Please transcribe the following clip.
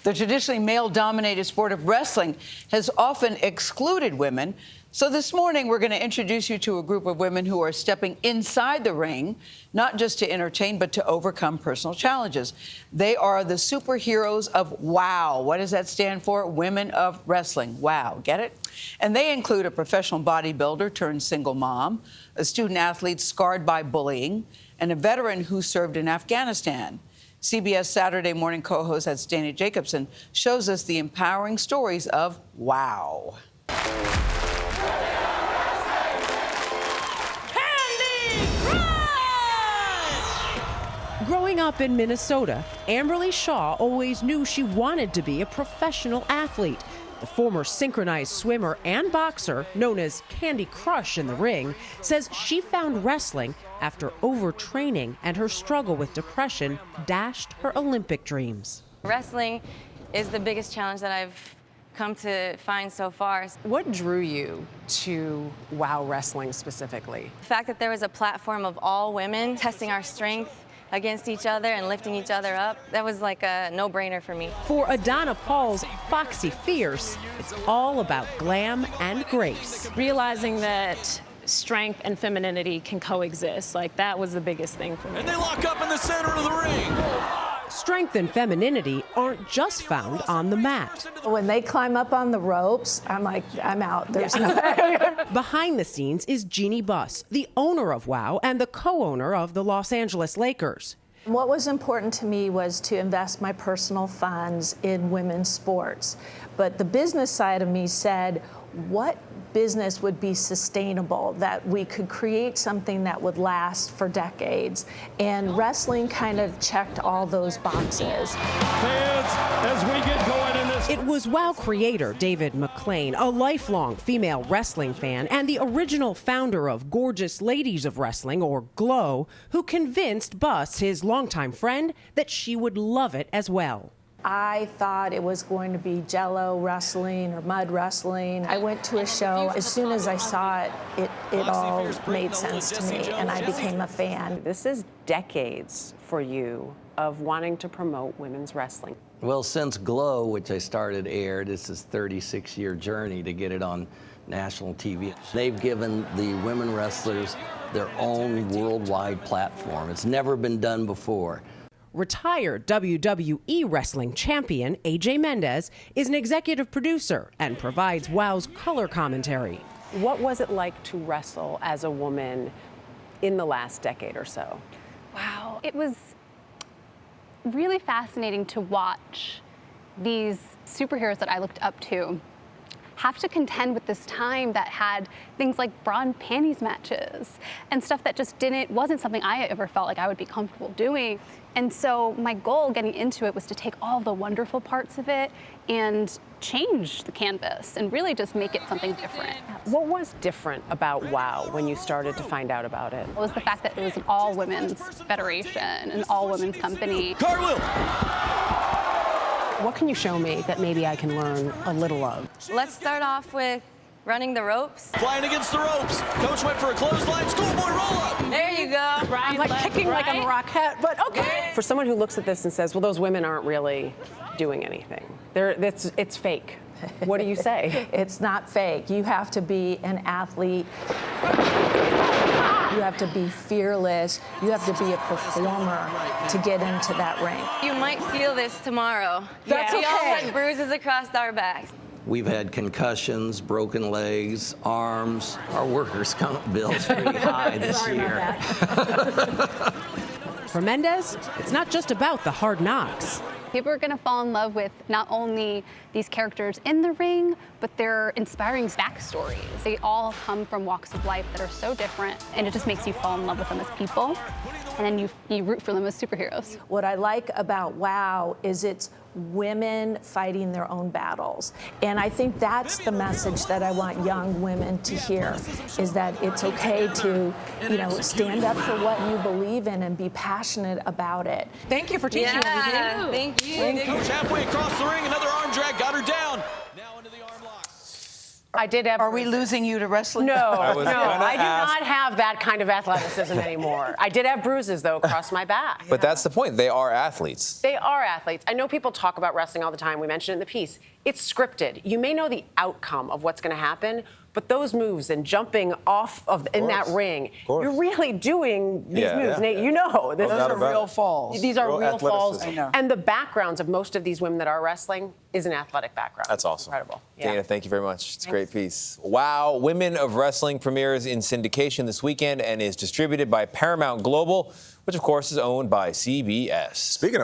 The traditionally male-dominated sport of wrestling has often excluded women. So this morning, we're going to introduce you to a group of women who are stepping inside the ring, not just to entertain, but to overcome personal challenges. They are the superheroes of WOW. What does that stand for? Women of Wrestling. WOW. Get it? And they include a professional bodybuilder turned single mom, a student athlete scarred by bullying, and a veteran who served in Afghanistan. CBS Saturday morning co-host Jacobson shows us the empowering stories of WOW. Kandi! Krush! Growing up in Minnesota, Amberly Shaw always knew she wanted to be a professional athlete. The former synchronized swimmer and boxer, known as Kandi Krush in the ring, says she found wrestling after overtraining and her struggle with depression dashed her Olympic dreams. Wrestling is the biggest challenge that I've come to find so far. What drew you to WOW Wrestling specifically? The fact that there was a platform of all women testing our strength against each other and lifting each other up, that was like a no-brainer for me. For Adana Paul's Foxxy Fierce, it's all about glam and grace. Realizing that strength and femininity can coexist, like that was the biggest thing for me. And they lock up in the center of the ring. Strength and femininity aren't just found on the mat. When they climb up on the ropes, I'm like, I'm out. There's no way. Behind the scenes is Jeanie Buss, the owner of WOW and the co-owner of the Los Angeles Lakers. What was important to me was to invest my personal funds in women's sports. But the business side of me said, what business would be sustainable, that we could create something that would last for decades? And wrestling kind of checked all those boxes. Fans, as we get going in this... It was WOW creator David McLane, a lifelong female wrestling fan and the original founder of Gorgeous Ladies of Wrestling, or GLOW, who convinced Buss, his longtime friend, that she would love it as well. I thought it was going to be Jello wrestling or mud wrestling. I went to a show. As soon as I saw it, it all made sense to me, and I became a fan. This is decades for you of wanting to promote women's wrestling. Well, since GLOW, which I started aired, this is a 36-year journey to get it on national TV. They've given the women wrestlers their own worldwide platform. It's never been done before. Retired WWE wrestling champion AJ Mendez is an executive producer and provides WOW's color commentary. What was it like to wrestle as a woman in the last decade or so? Wow, it was really fascinating to watch these superheroes that I looked up to have to contend with this time that had things like bra and panties matches and stuff that just wasn't something I ever felt like I would be comfortable doing. And so my goal getting into it was to take all the wonderful parts of it and change the canvas and really just make it something different. What was different about WOW when you started to find out about it? It was the fact that it was an all-women's federation, an all-women's company. Cartwheel! What can you show me that maybe I can learn a little of? Let's start off with running the ropes. Flying against the ropes. Coach went for a clothesline. Schoolboy roll up. There you go. I'm like kicking like I'm a rockette, but okay. For someone who looks at this and says, well, those women aren't really doing anything. It's fake. What do you say? It's not fake. You have to be an athlete. You have to be fearless. You have to be a performer to get into that ring. You might feel this tomorrow. That's We all okay. had bruises across our backs. We've had concussions, broken legs, arms. Our workers' comp bill's pretty high this year. For Mendez, it's not just about the hard knocks. People are going to fall in love with not only these characters in the ring, but their inspiring backstories. They all come from walks of life that are so different, and it just makes you fall in love with them as people, and then you root for them as superheroes. What I like about WOW is it's women fighting their own battles. And I think that's the message that I want young women to hear, is that it's okay to, stand up for what you believe in and be passionate about it. Thank you for teaching everything. Thank you. Coach halfway across the ring, another arm drag, got her down. Now into the arm lock. I did have. Are we bruises. losing you to wrestling? No, I was gonna I do ask. not have that kind of athleticism anymore. I did have bruises, though, across my back. But that's the point. They are athletes. They are athletes. I know people talk about wrestling all the time. We mentioned it in the piece. It's scripted. You may know the outcome of what's going to happen, but those moves and jumping off in that ring, you're really doing these moves. Yeah. Nate, you know. Those are real falls. These are real falls. athleticism. I know. And the backgrounds of most of these women that are wrestling is an athletic background. That's awesome. Incredible. Dana, thank you very much. It's a great piece. Wow. Women of Wrestling premieres in syndication this weekend and is distributed by Paramount Global, which, of course, is owned by CBS. Speaking of